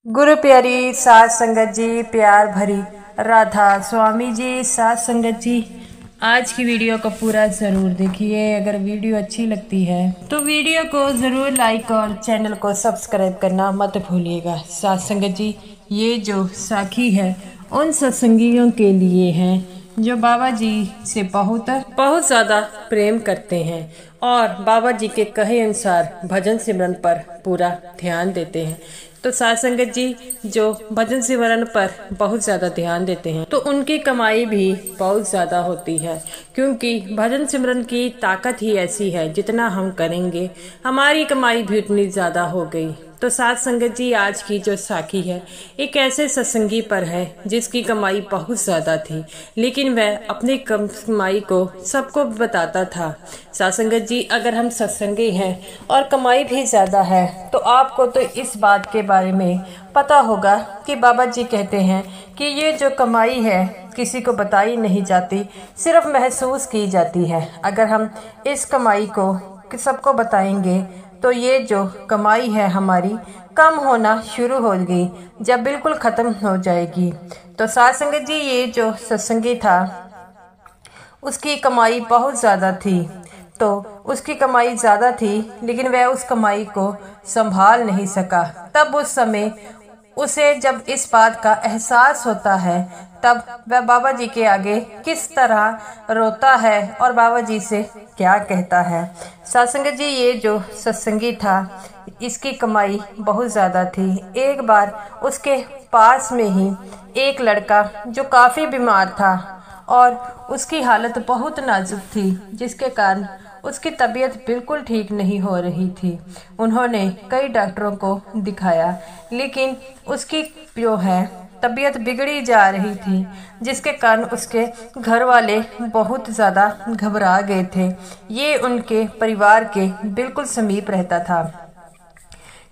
गुरु प्यारी साध संगत जी, प्यार भरी राधा स्वामी जी, साध संगत जी, आज की वीडियो को पूरा ज़रूर देखिए। अगर वीडियो अच्छी लगती है तो वीडियो को ज़रूर लाइक और चैनल को सब्सक्राइब करना मत भूलिएगा। साध संगत जी, ये जो साखी है उन सत्संगियों के लिए है जो बाबा जी से बहुत ज़्यादा प्रेम करते हैं और बाबा जी के कहे अनुसार भजन सिमरन पर पूरा ध्यान देते हैं। तो साध संगत जी जो भजन सिमरन पर बहुत ज़्यादा ध्यान देते हैं तो उनकी कमाई भी बहुत ज़्यादा होती है, क्योंकि भजन सिमरन की ताकत ही ऐसी है, जितना हम करेंगे हमारी कमाई भी उतनी ज़्यादा हो गई। तो साध संगत जी, आज की जो साखी है एक ऐसे सत्संगी पर है जिसकी कमाई बहुत ज़्यादा थी, लेकिन वह अपनी कमाई को सबको बताता था। साध संगत जी, अगर हम सत्संगी हैं और कमाई भी ज़्यादा है तो आपको तो इस बात के बारे में पता होगा कि बाबा जी कहते हैं कि ये जो कमाई है किसी को बताई नहीं जाती, सिर्फ महसूस की जाती है। अगर हम इस कमाई को सबको बताएंगे तो ये जो कमाई है हमारी कम होना शुरू होगी, जब बिल्कुल ख़त्म हो जाएगी। तो साध संगत जी, ये जो सत्संगी था उसकी कमाई बहुत ज़्यादा थी, तो उसकी कमाई ज़्यादा थी लेकिन वह उस कमाई को संभाल नहीं सका। तब उस समय उसे जब इस बात का एहसास होता है तब वह बाबा जी के आगे किस तरह रोता है और बाबा जी से क्या कहता है। सत्संग जी, ये जो सत्संगी था इसकी कमाई बहुत ज़्यादा थी। एक बार उसके पास में ही एक लड़का जो काफ़ी बीमार था और उसकी हालत बहुत नाजुक थी, जिसके कारण उसकी तबीयत बिल्कुल ठीक नहीं हो रही थी। उन्होंने कई डॉक्टरों को दिखाया लेकिन उसकी जो है तबीयत बिगड़ी जा रही थी, जिसके कारण उसके घर वाले बहुत ज़्यादा घबरा गए थे। ये उनके परिवार के बिल्कुल समीप रहता था,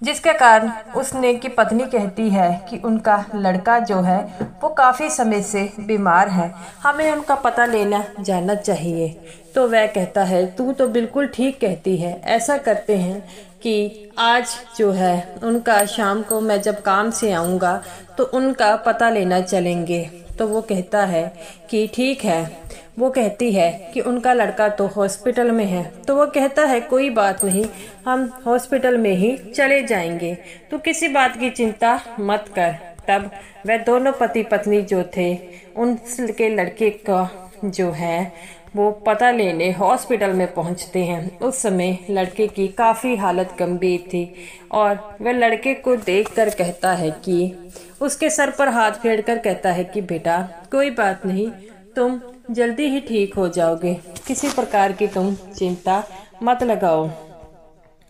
जिसके कारण उसने की पत्नी कहती है कि उनका लड़का जो है वो काफ़ी समय से बीमार है, हमें उनका पता लेना जाना चाहिए। तो वह कहता है तू तो बिल्कुल ठीक कहती है, ऐसा करते हैं कि आज जो है उनका शाम को मैं जब काम से आऊँगा तो उनका पता लेना चलेंगे। तो वो कहता है कि ठीक है। वो कहती है कि उनका लड़का तो हॉस्पिटल में है, तो वो कहता है कोई बात नहीं, हम हॉस्पिटल में ही चले जाएंगे, तो किसी बात की चिंता मत कर। तब वह दोनों पति पत्नी जो थे उनके लड़के का जो है वो पता लेने हॉस्पिटल में पहुंचते हैं। उस समय लड़के की काफ़ी हालत गंभीर थी और वह लड़के को देखकर कहता है कि उसके सर पर हाथ फेरकर कहता है कि बेटा कोई बात नहीं, तुम जल्दी ही ठीक हो जाओगे, किसी प्रकार की तुम चिंता मत लगाओ।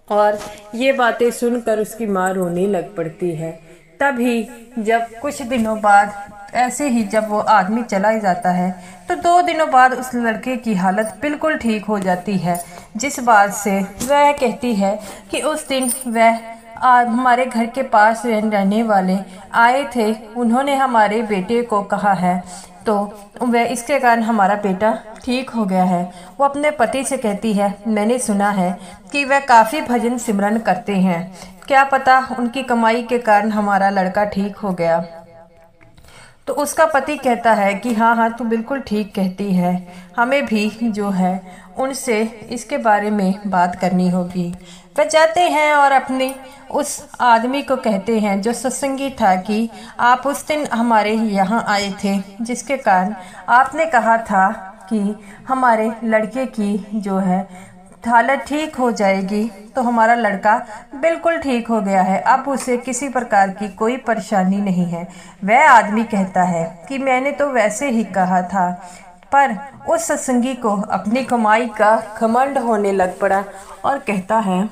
और ये बातें सुनकर उसकी माँ रोने लग पड़ती है। तभी जब कुछ दिनों बाद ऐसे ही जब वो आदमी चला जाता है तो 2 दिनों बाद उस लड़के की हालत बिल्कुल ठीक हो जाती है, जिस बात से वह कहती है कि उस दिन वह हमारे घर के पास रहने वाले आए थे, उन्होंने हमारे बेटे को कहा है तो वह इसके कारण हमारा बेटा ठीक हो गया है। वो अपने पति से कहती है मैंने सुना है कि वह काफ़ी भजन सिमरन करते हैं, क्या पता उनकी कमाई के कारण हमारा लड़का ठीक हो गया। तो उसका पति कहता है कि हाँ हाँ तू बिल्कुल ठीक कहती है, हमें भी जो है उनसे इसके बारे में बात करनी होगी। वह जाते हैं और अपने उस आदमी को कहते हैं जो सत्संगी था कि आप उस दिन हमारे यहाँ आए थे, जिसके कारण आपने कहा था कि हमारे लड़के की जो है हालत ठीक हो जाएगी, तो हमारा लड़का बिल्कुल ठीक हो गया है, अब उसे किसी प्रकार की कोई परेशानी नहीं है। वह आदमी कहता है कि मैंने तो वैसे ही कहा था, पर उस सत्संगी को अपनी कमाई का घमंड होने लग पड़ा और कहता है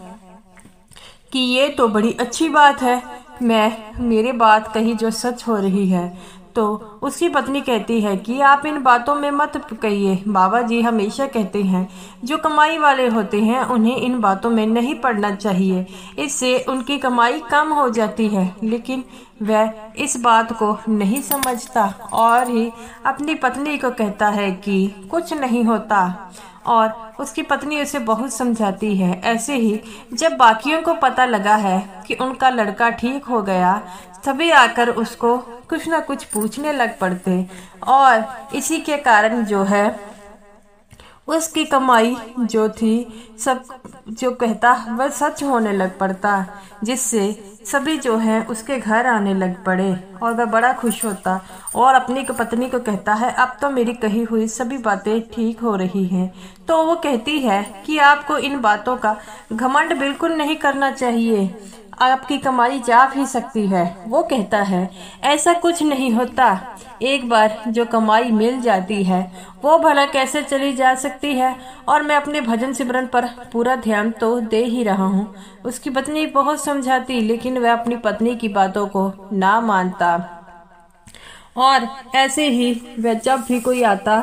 कि ये तो बड़ी अच्छी बात है, मेरी बात कही जो सच हो रही है। तो उसकी पत्नी कहती है कि आप इन बातों में मत कहिए, बाबा जी हमेशा कहते हैं जो कमाई वाले होते हैं उन्हें इन बातों में नहीं पड़ना चाहिए, इससे उनकी कमाई कम हो जाती है। लेकिन वह इस बात को नहीं समझता और ही अपनी पत्नी को कहता है कि कुछ नहीं होता और उसकी पत्नी उसे बहुत समझाती है। ऐसे ही जब बाकियों को पता लगा है कि उनका लड़का ठीक हो गया, सभी आकर उसको कुछ ना कुछ पूछने लग पड़ते और इसी के कारण जो है उसकी कमाई जो थी सब जो कहता वह सच होने लग पड़ता, जिससे सभी जो है उसके घर आने लग पड़े और वह बड़ा खुश होता और अपनी पत्नी को कहता है अब तो मेरी कही हुई सभी बातें ठीक हो रही हैं। तो वो कहती है कि आपको इन बातों का घमंड बिल्कुल नहीं करना चाहिए, आपकी कमाई जा भी सकती है। वो कहता है ऐसा कुछ नहीं होता, एक बार जो कमाई मिल जाती है वो भला कैसे चली जा सकती है, और मैं अपने भजन सिमरन पर पूरा ध्यान तो दे ही रहा हूँ। उसकी पत्नी बहुत समझाती लेकिन वह अपनी पत्नी की बातों को ना मानता और ऐसे ही वह जब भी कोई आता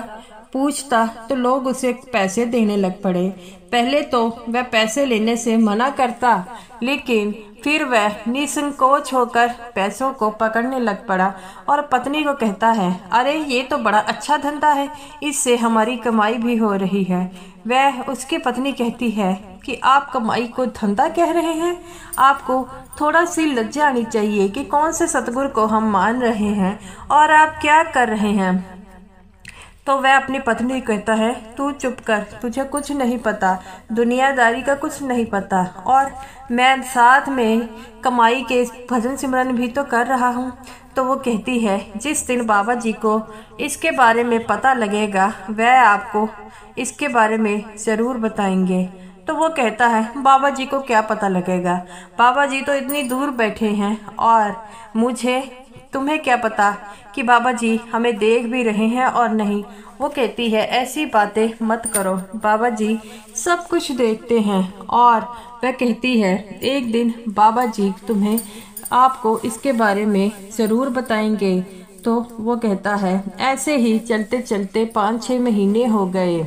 पूछता तो लोग उसे पैसे देने लग पड़े। पहले तो वह पैसे लेने से मना करता, लेकिन फिर वह निसंकोच होकर पैसों को पकड़ने लग पड़ा और पत्नी को कहता है अरे ये तो बड़ा अच्छा धंधा है, इससे हमारी कमाई भी हो रही है। वह उसकी पत्नी कहती है कि आप कमाई को धंधा कह रहे हैं, आपको थोड़ा सी लज्जा आनी चाहिए कि कौन से सतगुरु को हम मान रहे हैं और आप क्या कर रहे हैं। तो वह अपनी पत्नी कहता है तू चुप कर, तुझे कुछ नहीं पता, दुनियादारी का कुछ नहीं पता, और मैं साथ में कमाई के भजन सिमरन भी तो कर रहा हूँ। तो वो कहती है जिस दिन बाबा जी को इसके बारे में पता लगेगा वह आपको इसके बारे में ज़रूर बताएंगे। तो वो कहता है बाबा जी को क्या पता लगेगा, बाबा जी तो इतनी दूर बैठे हैं और मुझे तुम्हें क्या पता कि बाबा जी हमें देख भी रहे हैं और नहीं। वो कहती है ऐसी बातें मत करो, बाबा जी सब कुछ देखते हैं। और वह कहती है एक दिन बाबा जी तुम्हें आपको इसके बारे में ज़रूर बताएंगे। तो वो कहता है ऐसे ही चलते चलते 5-6 महीने हो गए।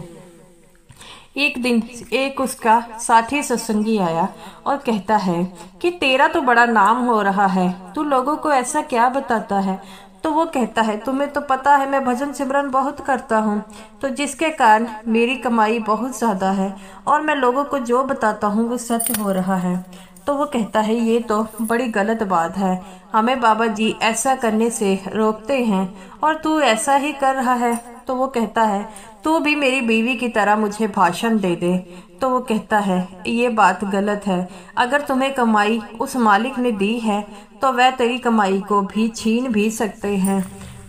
एक दिन एक उसका साथी सत्संगी आया और कहता है कि तेरा तो बड़ा नाम हो रहा है, तू लोगों को ऐसा क्या बताता है। तो वो कहता है तुम्हें तो पता है मैं भजन सिमरन बहुत करता हूँ, तो जिसके कारण मेरी कमाई बहुत ज़्यादा है और मैं लोगों को जो बताता हूँ वो सच हो रहा है। तो वो कहता है ये तो बड़ी गलत बात है, हमें बाबा जी ऐसा करने से रोकते हैं और तू ऐसा ही कर रहा है। तो वो कहता है तू भी मेरी बीवी की तरह मुझे भाषण दे दे। तो वो कहता है ये बात गलत है, अगर तुम्हें कमाई उस मालिक ने दी है तो वह तेरी कमाई को भी छीन भी सकते हैं।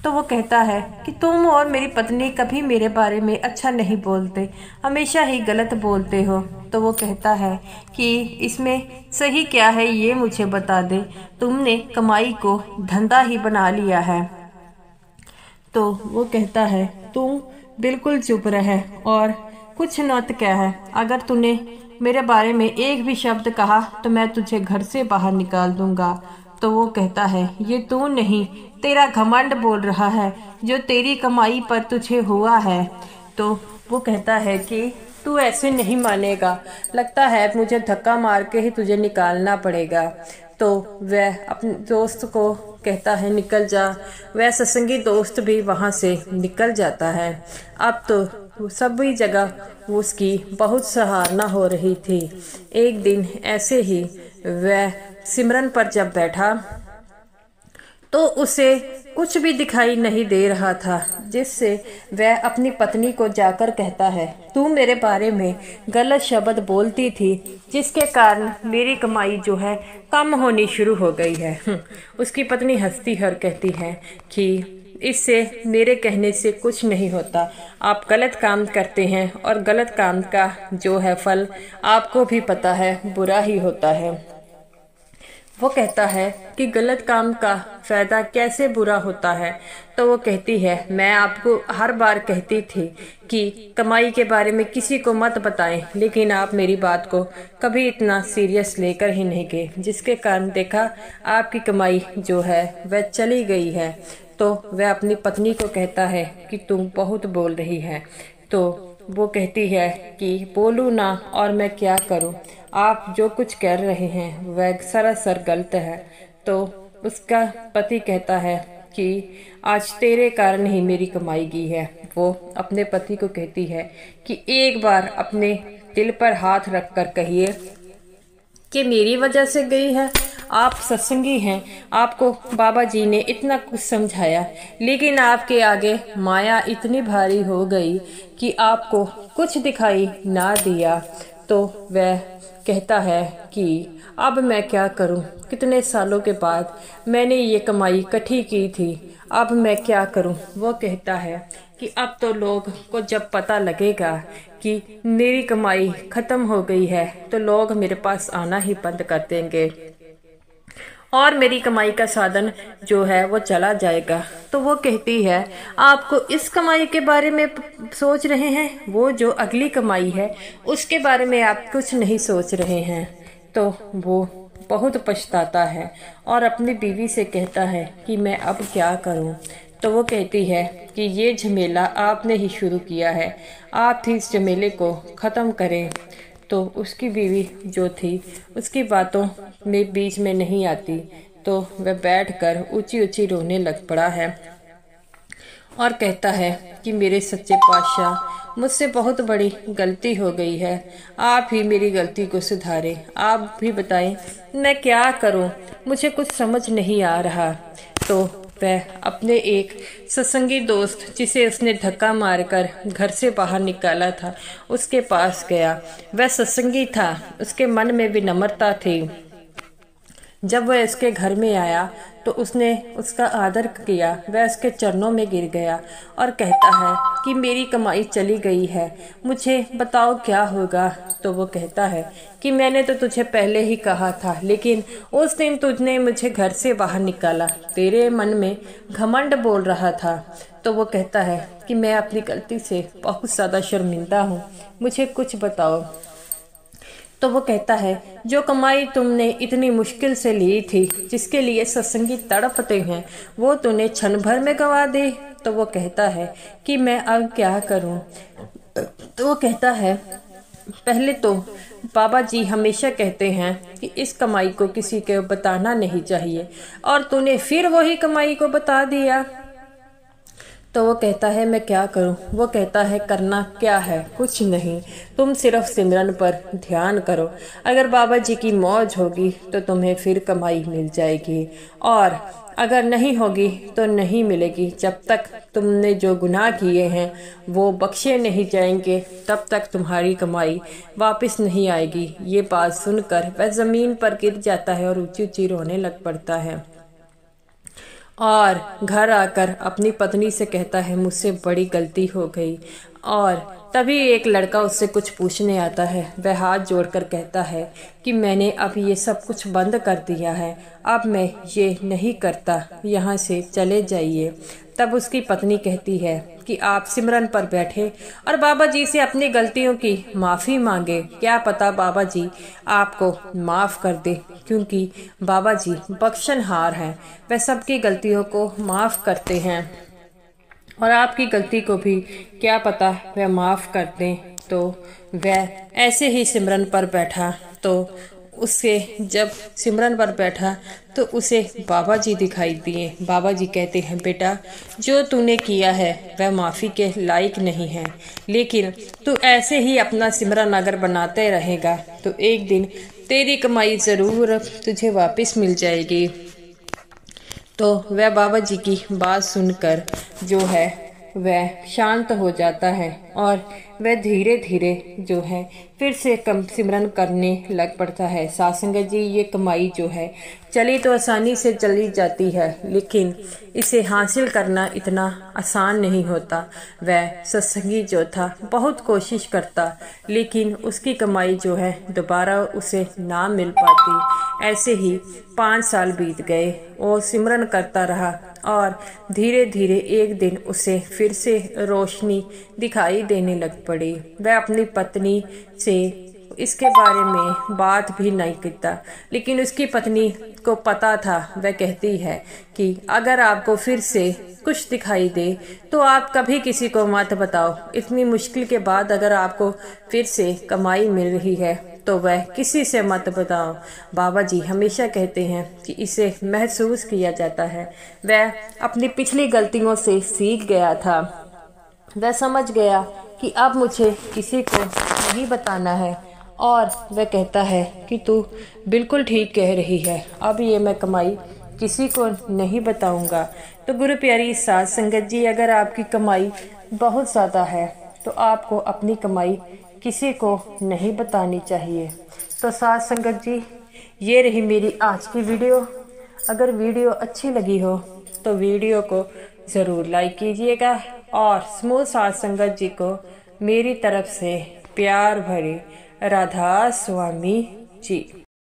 तो वो कहता है कि तुम और मेरी पत्नी कभी मेरे बारे में अच्छा नहीं बोलते, हमेशा ही गलत बोलते हो। तो वो कहता है कि इसमें सही क्या है ये मुझे बता दे, तुमने कमाई को धंधा ही बना लिया है। तो वो कहता है तुम बिल्कुल चुप रहे और कुछ मत कह, अगर तूने मेरे बारे में एक भी शब्द कहा तो मैं तुझे घर से बाहर निकाल दूंगा। तो वो कहता है ये तू नहीं, तेरा घमंड बोल रहा है जो तेरी कमाई पर तुझे हुआ है। तो वो कहता है कि तू ऐसे नहीं मानेगा, लगता है मुझे धक्का मार के ही तुझे निकालना पड़ेगा। तो वह अपने दोस्त को कहता है निकल जा। वह सत्संगी दोस्त भी वहाँ से निकल जाता है। अब तो सभी जगह उसकी बहुत सराहना हो रही थी। एक दिन ऐसे ही वह सिमरन पर जब बैठा तो उसे कुछ भी दिखाई नहीं दे रहा था, जिससे वह अपनी पत्नी को जाकर कहता है तू मेरे बारे में गलत शब्द बोलती थी, जिसके कारण मेरी कमाई जो है कम होनी शुरू हो गई है। उसकी पत्नी हंसती है और कहती है कि इससे मेरे कहने से कुछ नहीं होता, आप गलत काम करते हैं और गलत काम का जो है फल आपको भी पता है बुरा ही होता है। वो कहता है कि गलत काम का फायदा कैसे बुरा होता है। तो वो कहती है मैं आपको हर बार कहती थी कि कमाई के बारे में किसी को मत बताएं, लेकिन आप मेरी बात को कभी इतना सीरियस लेकर ही नहीं गए, जिसके कारण देखा आपकी कमाई जो है वह चली गई है। तो वह अपनी पत्नी को कहता है कि तुम बहुत बोल रही है। तो वो कहती है कि बोलूँ ना और मैं क्या करूँ, आप जो कुछ कर रहे हैं वह सरासर गलत है। तो उसका पति कहता है कि आज तेरे कारण ही मेरी कमाई गई है। वो अपने पति को कहती है कि एक बार अपने दिल पर हाथ रखकर कहिए कि मेरी वजह से गई है। आप सत्संगी हैं, आपको बाबा जी ने इतना कुछ समझाया, लेकिन आपके आगे माया इतनी भारी हो गई कि आपको कुछ दिखाई ना दिया। तो वह कहता है कि अब मैं क्या करूं, कितने सालों के बाद मैंने ये कमाई इकट्ठी की थी, अब मैं क्या करूं। वो कहता है कि अब तो लोग को जब पता लगेगा कि मेरी कमाई खत्म हो गई है तो लोग मेरे पास आना ही बंद कर देंगे और मेरी कमाई का साधन जो है वो चला जाएगा। तो वो कहती है आपको इस कमाई के बारे में सोच रहे हैं, वो जो अगली कमाई है उसके बारे में आप कुछ नहीं सोच रहे हैं। तो वो बहुत पछताता है और अपनी बीवी से कहता है कि मैं अब क्या करूं। तो वो कहती है कि ये झमेला आपने ही शुरू किया है, आप ही इस झमेले को ख़त्म करें। तो उसकी बीवी जो थी उसकी बातों में बीच में नहीं आती, तो वह बैठकर ऊंची ऊंची रोने लग पड़ा है और कहता है कि मेरे सच्चे पातशाह, मुझसे बहुत बड़ी गलती हो गई है, आप ही मेरी गलती को सुधारें, आप भी बताएं मैं क्या करूं, मुझे कुछ समझ नहीं आ रहा। तो वह अपने एक सत्संगी दोस्त जिसे उसने धक्का मारकर घर से बाहर निकाला था उसके पास गया। वह सत्संगी था, उसके मन में विनम्रता थी। जब वह इसके घर में आया तो उसने उसका आदर किया, वह उसके चरणों में गिर गया और कहता है कि मेरी कमाई चली गई है, मुझे बताओ क्या होगा। तो वो कहता है कि मैंने तो तुझे पहले ही कहा था, लेकिन उस दिन तुझने मुझे घर से बाहर निकाला, तेरे मन में घमंड बोल रहा था। तो वो कहता है कि मैं अपनी गलती से बहुत ज़्यादा शर्मिंदा हूँ, मुझे कुछ बताओ। तो वो कहता है जो कमाई तुमने इतनी मुश्किल से ली थी, जिसके लिए सत्संगी तड़पते हैं, वो तूने क्षण भर में गवा दी। तो वो कहता है कि मैं अब क्या करूं। तो वो कहता है पहले तो बाबा जी हमेशा कहते हैं कि इस कमाई को किसी को बताना नहीं चाहिए, और तूने फिर वही कमाई को बता दिया। तो वो कहता है मैं क्या करूं। वो कहता है करना क्या है, कुछ नहीं, तुम सिर्फ सिमरन पर ध्यान करो, अगर बाबा जी की मौज होगी तो तुम्हें फिर कमाई मिल जाएगी, और अगर नहीं होगी तो नहीं मिलेगी। जब तक तुमने जो गुनाह किए हैं वो बख्शे नहीं जाएंगे, तब तक तुम्हारी कमाई वापस नहीं आएगी। ये बात सुनकर वह ज़मीन पर गिर जाता है और ऊंची ऊंची रोने लग पड़ता है और घर आकर अपनी पत्नी से कहता है मुझसे बड़ी गलती हो गई। और तभी एक लड़का उससे कुछ पूछने आता है। वह हाथ जोड़कर कहता है कि मैंने अब ये सब कुछ बंद कर दिया है, अब मैं ये नहीं करता, यहाँ से चले जाइए। तब उसकी पत्नी कहती है कि आप सिमरन पर बैठे और बाबा जी से अपनी गलतियों की माफ़ी मांगे, क्या पता बाबा जी आपको माफ़ कर दे, क्योंकि बाबा जी बख्शनहार हैं, वह सबकी गलतियों को माफ़ करते हैं और आपकी गलती को भी क्या पता वह माफ़ कर दें। तो वह ऐसे ही सिमरन पर बैठा, तो उससे जब सिमरन पर बैठा तो उसे बाबा जी दिखाई दिए। बाबा जी कहते हैं बेटा, जो तूने किया है वह माफ़ी के लायक नहीं है, लेकिन तू ऐसे ही अपना सिमरन अगर बनाते रहेगा तो एक दिन तेरी कमाई ज़रूर तुझे वापस मिल जाएगी। तो वह बाबा जी की बात सुनकर जो है वह शांत हो जाता है और वह धीरे धीरे जो है फिर से कम सिमरन करने लग पड़ता है। साथ संगत जी, ये कमाई जो है चली तो आसानी से चली जाती है, लेकिन इसे हासिल करना इतना आसान नहीं होता। वह सत्संगी जो था बहुत कोशिश करता, लेकिन उसकी कमाई जो है दोबारा उसे ना मिल पाती। ऐसे ही 5 साल बीत गए और सिमरन करता रहा और धीरे धीरे एक दिन उसे फिर से रोशनी दिखाई देने लग पड़ी। वह अपनी पत्नी से इसके बारे में बात भी नहीं करता, लेकिन उसकी पत्नी को पता था। वह कहती है कि अगर आपको फिर से कुछ दिखाई दे तो आप कभी किसी को मत बताओ, इतनी मुश्किल के बाद अगर आपको फिर से कमाई मिल रही है तो वह किसी से मत बताओ। बाबा जी हमेशा कहते हैं कि इसे महसूस किया जाता है। वह अपनी पिछली गलतियों से सीख गया था। वह समझ गया कि अब मुझे किसी को नहीं बताना है, और वह कहता है कि तू बिल्कुल ठीक कह रही है, अब ये मैं कमाई किसी को नहीं बताऊंगा। तो गुरु प्यारी साध संगत जी, अगर आपकी कमाई बहुत ज़्यादा है तो आपको अपनी कमाई किसी को नहीं बतानी चाहिए। तो साध संगत जी, ये रही मेरी आज की वीडियो। अगर वीडियो अच्छी लगी हो तो वीडियो को ज़रूर लाइक कीजिएगा, और समूह साध संगत जी को मेरी तरफ से प्यार भरी राधा स्वामी जी।